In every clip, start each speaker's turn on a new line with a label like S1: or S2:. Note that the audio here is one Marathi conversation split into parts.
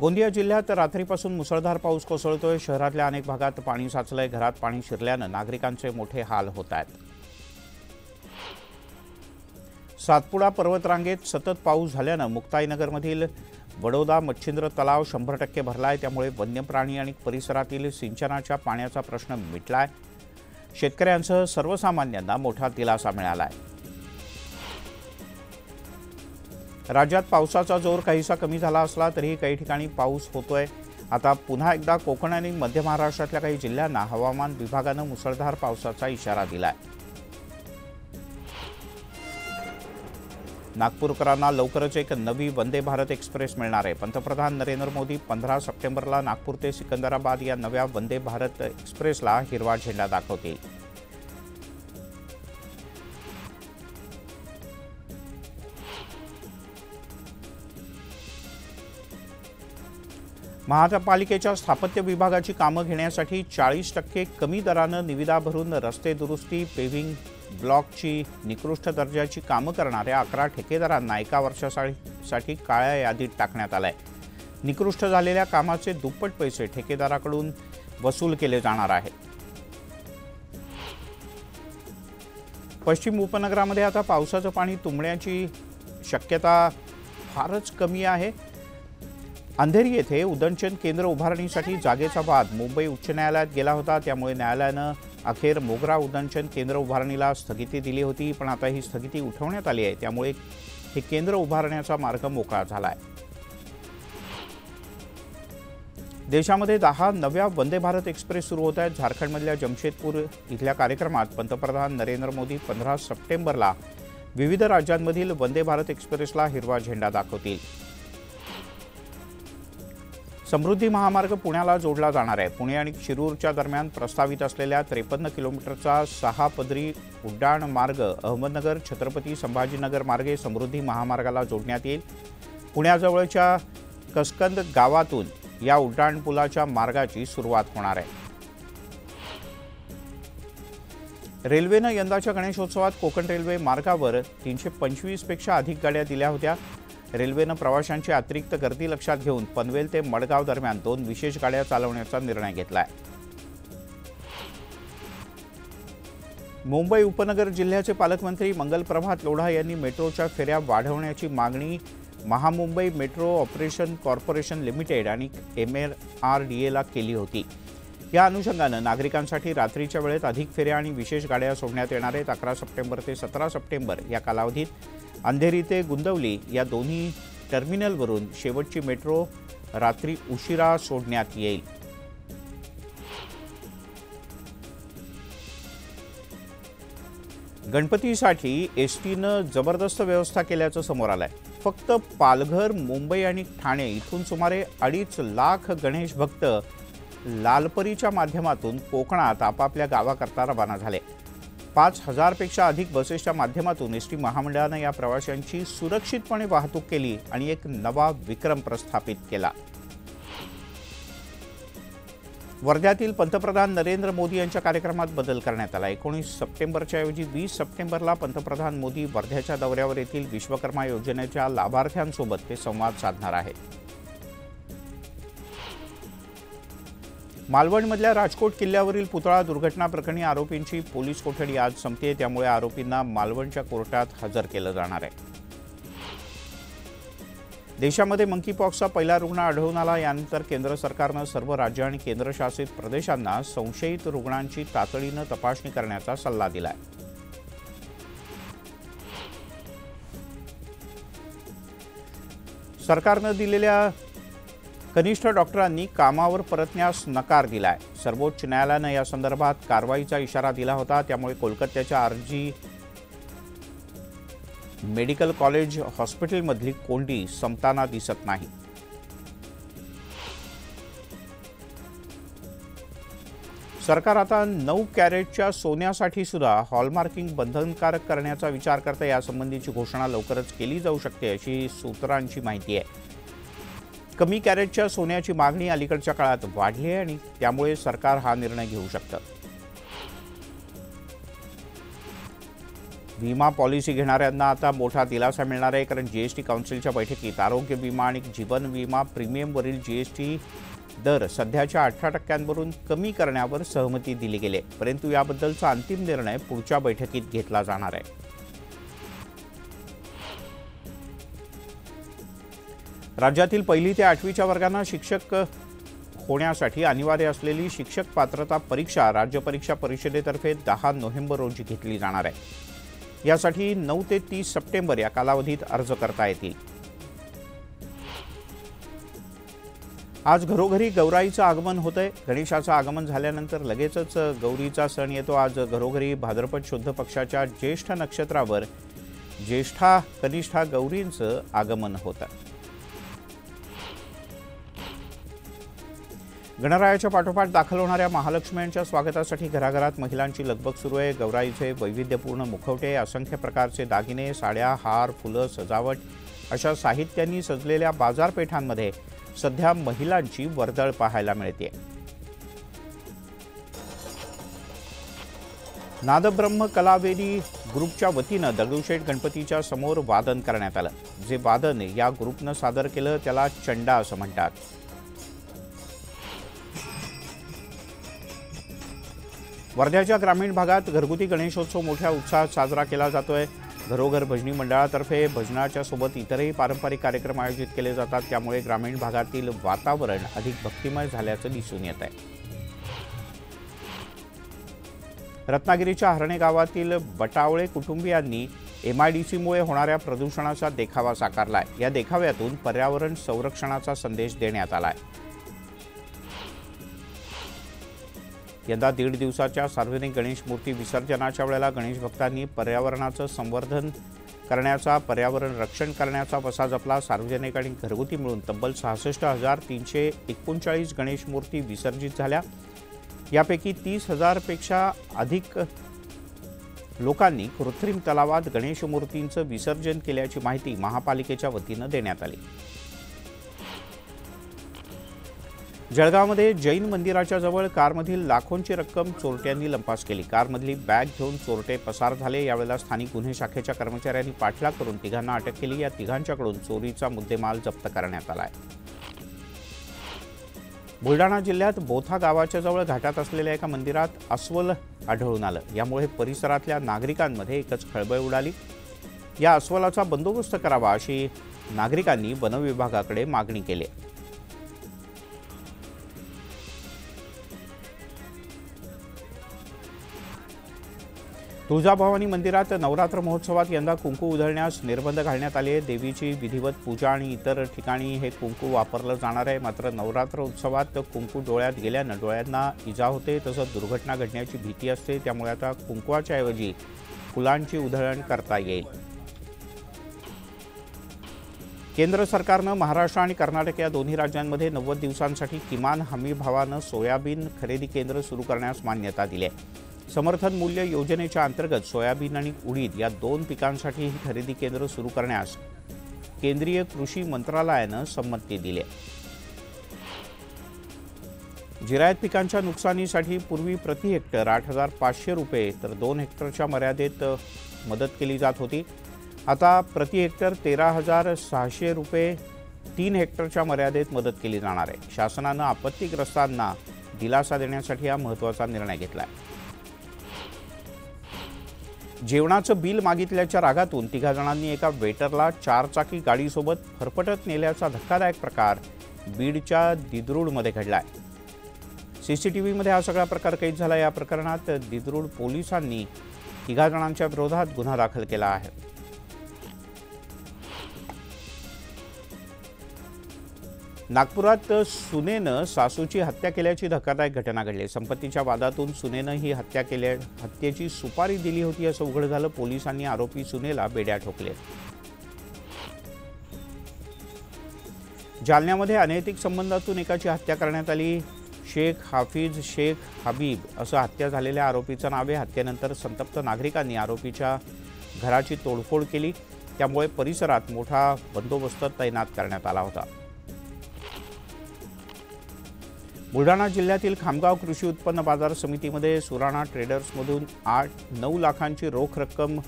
S1: गोंदिया जिल्ह्यात रात्रीपासून मुसळधार पाऊस कोसळतोय। शहरातल्या अनेक भागात पाणी साचलंय। घरात पाणी शिरल्यानं नागरिकांचे मोठे हाल होत आहेत। सातपुडा पर्वतरांगेत सतत पाऊस झाल्यानं मुक्ताईनगरमधील वडोदा मच्छिंद्र तलाव 100% भरलाय। त्यामुळे वन्यप्राणी आणि परिसरातील सिंचनाच्या पाण्याचा प्रश्न मिटलाय। शेतकऱ्यांसह सर्वसामान्यांना मोठा दिलासा मिळालाय। राज्यात पावसाचा जोर काहीसा कमी झाला असला तरीही काही ठिकाणी पाऊस होतोय। आता पुन्हा एकदा कोकण आणि मध्य महाराष्ट्रातल्या काही जिल्ह्यांना हवामान विभागानं मुसळधार पावसाचा इशारा दिलाय। नागपूरकरांना लवकरच एक नवी वंदे भारत एक्सप्रेस मिळणार आहे। पंतप्रधान नरेंद्र मोदी 15 सप्टेंबरला नागपूर ते सिकंदराबाद या नव्या वंदे भारत एक्सप्रेसला हिरवा झेंडा दाखवतील। महापालिकेच्या स्थापत्य विभागाची कामं घेण्यासाठी 40% कमी दरानं निविदा भरून रस्ते दुरुस्ती पेव्हिंग ब्लॉकची निकृष्ट दर्जाची कामं करणाऱ्या 11 ठेकेदारांना एका वर्षासाठी काळ्या यादीत टाकण्यात आलंय। निकृष्ट झालेल्या कामाचे दुप्पट पैसे ठेकेदाराकडून वसूल केले जाणार आहेत। पश्चिम उपनगरामध्ये आता पावसाचं पाणी तुंबण्याची शक्यता फारच कमी आहे। अंधेरी येथे उदंचन केंद्र उभारणीसाठी जागेचा वाद मुंबई उच्च न्यायालयात गेला होता। त्यामुळे न्यायालयानं अखेर मोगरा उदंचन केंद्र उभारणीला स्थगिती दिली होती, पण आता ही स्थगिती उठवण्यात आली आहे। त्यामुळे हे केंद्र उभारण्याचा मार्ग मोकळा झाला आहे। देशामध्ये 10 नव्या वंदे भारत एक्सप्रेस सुरू होत आहेत। झारखंडमधल्या जमशेदपूर इथल्या कार्यक्रमात पंतप्रधान नरेंद्र मोदी 15 सप्टेंबरला विविध राज्यांमधील वंदे भारत एक्सप्रेसला हिरवा झेंडा दाखवतील। समृद्धी महामार्ग पुण्याला जोडला जाणार आहे। पुणे आणि शिरूरच्या दरम्यान प्रस्तावित असलेल्या 53 किलोमीटरचा 6 पदरी उड्डाण मार्ग अहमदनगर छत्रपती संभाजीनगर मार्गे समृद्धी महामार्गाला जोडण्यात येईल। पुण्याजवळच्या कसकंद गावातून या उड्डाणपुलाच्या मार्गाची सुरुवात होणार आहे। रेल्वेनं यंदाच्या गणेशोत्सवात कोकण रेल्वे मार्गावर 325 पेक्षा अधिक गाड्या दिल्या होत्या। रेल्वेनं प्रवाशांची अतिरिक्त गर्दी लक्षात घेऊन पनवेल ते मडगाव दरम्यान 2 विशेष गाड्या चालवण्याचा निर्णय घेतलाय। मुंबई उपनगर जिल्ह्याचे पालकमंत्री मंगल प्रभात लोढा यांनी मेट्रोच्या फेऱ्या वाढवण्याची मागणी Maha Mumbai metro operation corporation limited आणि MRDAला केली होती। या अनुषंगानं नागरिकांसाठी रात्रीच्या वेळेत अधिक फेऱ्या आणि विशेष गाड्या सोडण्यात येणार आहेत। 11 सप्टेंबर ते 17 सप्टेंबर या कालावधीत अंधेरी ते गुंदवली या दोन्ही टर्मिनलवरून शेवटची मेट्रो रात्री उशिरा सोडण्यात येईल। गणपतीसाठी एसटीनं जबरदस्त व्यवस्था केल्याचं समोर आलंय। फक्त पालघर मुंबई आणि ठाणे इथून सुमारे 2.5 लाख गणेश भक्त लालपरीच्या माध्यमातून कोकणात आपापल्या गावाकरता रवाना झाले। 5000 पेक्षा अधिक बसेसच्या माध्यमातून एसटी महामंडळानं या प्रवाशांची सुरक्षितपणे वाहतूक केली आणि एक नवा विक्रम प्रस्थापित केला। वर्ध्यातील पंतप्रधान नरेंद्र मोदी यांच्या कार्यक्रमात बदल करण्यात आला। 19 सप्टेंबरच्या ऐवजी 20 सप्टेंबरला पंतप्रधान मोदी वर्ध्याच्या दौऱ्यावर येथील विश्वकर्मा योजनेच्या लाभार्थ्यांसोबत ते संवाद साधणार आहेत। मालवणमधल्या राजकोट किल्ल्यावरील पुतळा दुर्घटना प्रकरणी आरोपींची पोलीस कोठडी आज संपते। त्यामुळे आरोपींना मालवणच्या कोर्टात हजर केलं जाणार आहे। देशामध्ये मंकीपॉक्सचा पहिला रुग्ण आढळून आला। यानंतर केंद्र सरकारनं सर्व राज्य आणि केंद्रशासित प्रदेशांना संशयित रुग्णांची तातडीनं तपासणी करण्याचा सल्ला दिलाय। सरकारनं दिलेल्या कनिष्ठ डॉक्टरांनी कामावर परतण्यास नकार दिलाय। सर्वोच्च न्यायालयानं या संदर्भात कारवाईचा इशारा दिला होता। त्यामुळे कोलकात्याच्या आरजी मेडिकल कॉलेज हॉस्पिटलमधली कोंडी संपताना दिसत नाही। सरकार आता 9 कॅरेटच्या सोन्यासाठी सुद्धा हॉलमार्किंग बंधनकारक करण्याचा विचार करते। यासंबंधीची घोषणा लवकरच केली जाऊ शकते अशी सूत्रांची माहिती आहे। कमी कॅरेटच्या सोन्याची मागणी अलीकडच्या काळात वाढली आहे आणि त्यामुळे सरकार हा निर्णय घेऊ शकतं। विमा पॉलिसी घेणाऱ्यांना आता मोठा दिलासा मिळणार आहे, कारण जीएसटी काउन्सिलच्या बैठकीत आरोग्य विमा आणि जीवन विमा प्रीमियमवरील जीएसटी दर सध्याच्या 18% कमी करण्यावर सहमती दिली गेली, परंतु याबद्दलचा अंतिम निर्णय पुढच्या बैठकीत घेतला जाणार आहे. राज्यातील 1ली ते 8वीच्या वर्गांना शिक्षक होण्यासाठी अनिवार्य असलेली शिक्षक पात्रता परीक्षा राज्य परीक्षा परिषदेतर्फे 10 नोव्हेंबर रोजी घेतली जाणार आहे. यासाठी 9 ते 30 सप्टेंबर या कालावधीत अर्ज करता येतील. आज घरोघरी गौराईचं आगमन होतंय. गणेशाचं आगमन झाल्यानंतर लगेचच गौरीचा सण येतो. आज घरोघरी भाद्रपद शुद्ध पक्षाच्या ज्येष्ठ नक्षत्रावर ज्येष्ठा कनिष्ठा गौरींचं आगमन होतं. गणरायाच्या पाठोपाठ दाखल होणाऱ्या महालक्ष्म्यांच्या स्वागतासाठी घराघरात महिलांची लगबग सुरू आहे. गौराईचे वैविध्यपूर्ण मुखवटे, असंख्य प्रकारचे दागिने, साड्या, हार, फुलं, सजावट अशा साहित्यांनी सजलेल्या बाजारपेठांमध्ये सध्या महिलांची वर्दळ पाहायला मिळते. नादब्रह्म कलावेदी ग्रुपच्या वतीनं दगडूशेठ गणपतीच्या समोर वादन करण्यात आलं. जे वादन या ग्रुपनं सादर केलं त्याला चंडा असं म्हणतात. वर्ध्याच्या ग्रामीण भागात घरगुती गणेशोत्सव मोठ्या उत्साहात साजरा केला जातोय. घरोघर भजनी मंडळातर्फे भजनाच्या सोबत इतरही पारंपरिक कार्यक्रम आयोजित केले जातात. त्यामुळे ग्रामीण भागातील वातावरण अधिक भक्तिमय झाल्याचं दिसून येत आहे. रत्नागिरीच्या हरणे गावातील बटावळे कुटुंबियांनी MIDCमुळे होणाऱ्या प्रदूषणाचा देखावा साकारलाय. या देखाव्यातून पर्यावरण संरक्षणाचा संदेश देण्यात आलाय. यंदा 1.5 दिवसाच्या सार्वजनिक गणेश मूर्ती विसर्जनाच्या वेळेला गणेश भक्तांनी पर्यावरणाचं संवर्धन करण्याचा, पर्यावरण रक्षण करण्याचा वसा जपला. सार्वजनिक आणि घरगुती मिळून तब्बल 66,339 गणेश मूर्ती विसर्जित झाल्या. यापैकी 30,000 पेक्षा अधिक लोकांनी कृत्रिम तलावात गणेश मूर्तींचं विसर्जन केल्याची माहिती महापालिकेच्या वतीनं देण्यात आली. जळगावमध्ये जैन मंदिराच्या जवळ कारमधील लाखोंची रक्कम चोरट्यांनी लंपास केली. कारमधली बॅग घेऊन चोरटे पसार झाले. यावेळेला स्थानिक गुन्हे शाखेच्या कर्मचाऱ्यांनी पाठलाग करून तिघांना अटक केली. या तिघांच्याकडून चोरीचा मुद्देमाल जप्त करण्यात आलाय. बुलढाणा जिल्ह्यात बोथा गावाच्या जवळ घाटात असलेल्या एका मंदिरात अस्वल आढळून आलं. यामुळे परिसरातल्या नागरिकांमध्ये एकच खळबळ उडाली. या अस्वलाचा बंदोबस्त करावा अशी नागरिकांनी वनविभागाकडे मागणी केली. तुळजाभवानी मंदिरात नवरात्र महोत्सवात यंदा कुंकू उधळण्यास निर्बंध घालण्यात आले. देवीची विधिवत पूजा आणि इतर ठिकाणी हे कुंकू वापरलं जाणार आहे. मात्र नवरात्र उत्सवात कुंकू डोळ्यात गेल्यानं डोळ्यांना इजा होते, तसंच दुर्घटना घडण्याची भीती असते. त्यामुळे आता कुंकवाच्या ऐवजी फुलांची उधळण करता येईल. केंद्र सरकारनं महाराष्ट्र आणि कर्नाटक या दोन्ही राज्यांमध्ये 90 दिवसांसाठी किमान हमी भावानं सोयाबीन खरेदी केंद्र सुरू करण्यास मान्यता दिली आहे. समर्थन मूल्य योजनेच्या अंतर्गत सोयाबीन आणि उडीद या 2 पिकांसाठी ही खरेदी केंद्र सुरू करण्यास केंद्रीय कृषी मंत्रालयानं संमती दिली आहे. जिरायत पिकांच्या नुकसानीसाठी पूर्वी प्रति हेक्टर 8,500 रुपये तर 2 हेक्टरच्या मर्यादेत मदत केली जात होती. आता प्रति हेक्टर 13,600 रुपये 3 हेक्टरच्या मर्यादेत मदत केली जाणार आहे. शासनानं आपत्तीग्रस्तांना दिलासा देण्यासाठी हा महत्त्वाचा निर्णय घेतला आहे. जेवणाचं बिल मागितल्याच्या रागातून 3 जणांनी एका वेटरला 4 चाकी गाडीसोबत फरफटत नेल्याचा धक्कादायक प्रकार बीडच्या दिद्रूडमध्ये घडलाय. CCTVमध्ये हा सगळा प्रकार कैद झाला. या प्रकरणात दिद्रूड पोलिसांनी 3 जणांच्या विरोधात गुन्हा दाखल केला आहे. नागपुरात सुनेनं सासूची हत्या केल्याची धक्कादायक घटना घडली. संपत्तीच्या वादातून सुनेनं ही हत्येची सुपारी दिली होती असं उघड झालं. पोलिसांनी आरोपी सुनेला बेड्या ठोकले. जालन्यामध्ये अनैतिक संबंधातून एकाची हत्या करण्यात आली. शेख हाफिज शेख हबीब असं हत्या झालेल्या आरोपीचं नाव आहे. हत्येनंतर संतप्त नागरिकांनी आरोपीच्या घराची तोडफोड केली. त्यामुळे परिसरात मोठा बंदोबस्त तैनात करण्यात आला होता. बुलढाणा जिल्ह्यातील खामगाव कृषी उत्पन्न बाजार समितीमध्ये सुराणा ट्रेडर्समधून 8-9 लाखांची रोख रक्कम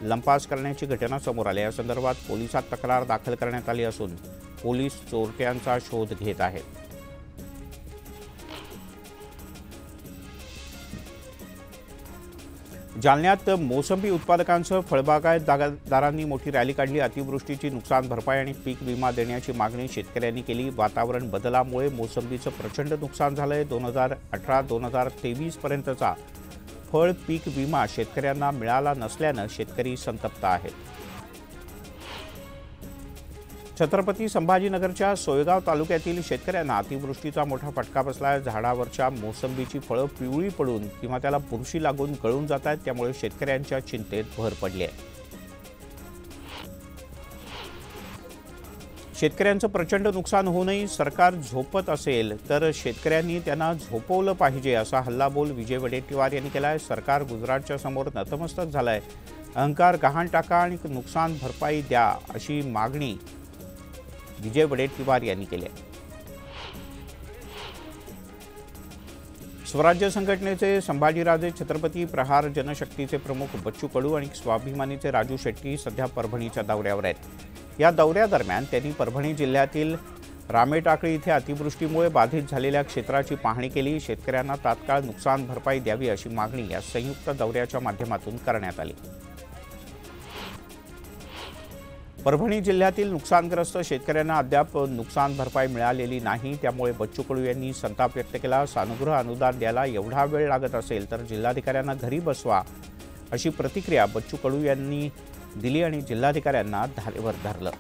S1: लंपास करण्याची घटना समोर आली. या संदर्भात पोलिसात तक्रार दाखल करण्यात आली असून पोलीस चोरट्यांचा शोध घेत आहेत. जालन्यात मोसंबी उत्पादकांसह फळबागायतदारांनी मोठी रॅली काढली. अतिवृष्टीची नुकसान भरपाई आणि पीक विमा देण्याची मागणी शेतकऱ्यांनी केली. वातावरण बदलामुळे मोसंबीचं प्रचंड नुकसान झालंय. 2018-2023 पर्यंतचा फळ पीक विमा शेतकऱ्यांना मिळाला नसल्यानं शेतकरी संतप्त आहेत. छत्रपती संभाजीनगरच्या सोयगाव तालुक्यातील शेतकऱ्यांना अतिवृष्टीचा मोठा फटका बसला. झाडावरच्या मोसंबीची फळं पिवळी पडून किंवा त्याला बुरशी लागून गळून जात आहेत. त्यामुळे शेतकऱ्यांच्या चिंतेत भर पडली आहे. शेतकऱ्यांचं प्रचंड नुकसान होऊनही सरकार झोपत असेल तर शेतकऱ्यांनी त्यांना झोपवलं पाहिजे, असा हल्लाबोल विजय वडेट्टीवार यांनी केला आहे. सरकार गुजरातच्या समोर नतमस्तक झालंय. अहंकार गहाण टाका आणि नुकसान भरपाई द्या, अशी मागणी विजय वडेट्टीवार यांनी केली आहे. स्वराज्य संघटनेचे संभाजीराजे छत्रपती, प्रहार जनशक्तीचे प्रमुख बच्चू कडू आणि स्वाभिमानीचे राजू शेट्टी सध्या परभणीच्या दौऱ्यावर आहेत. या दौऱ्यादरम्यान त्यांनी परभणी जिल्ह्यातील रामेटाकळी इथे अतिवृष्टीमुळे बाधित झालेल्या क्षेत्राची पाहणी केली. शेतकऱ्यांना तात्काळ नुकसान भरपाई द्यावी अशी मागणी या संयुक्त दौऱ्याच्या माध्यमातून करण्यात आली. परभणी जिल्ह्यातील नुकसानग्रस्त शेतकऱ्यांना अद्याप नुकसान भरपाई मिळालेली नाही. त्यामुळे बच्चू कडू यांनी संताप व्यक्त केला. सानुग्रह अनुदान द्यायला एवढा वेळ लागत असेल तर जिल्हाधिकाऱ्यांना घरी बसवा, अशी प्रतिक्रिया बच्चू कडू यांनी दिली आणि जिल्हाधिकाऱ्यांना धारेवर धरलं.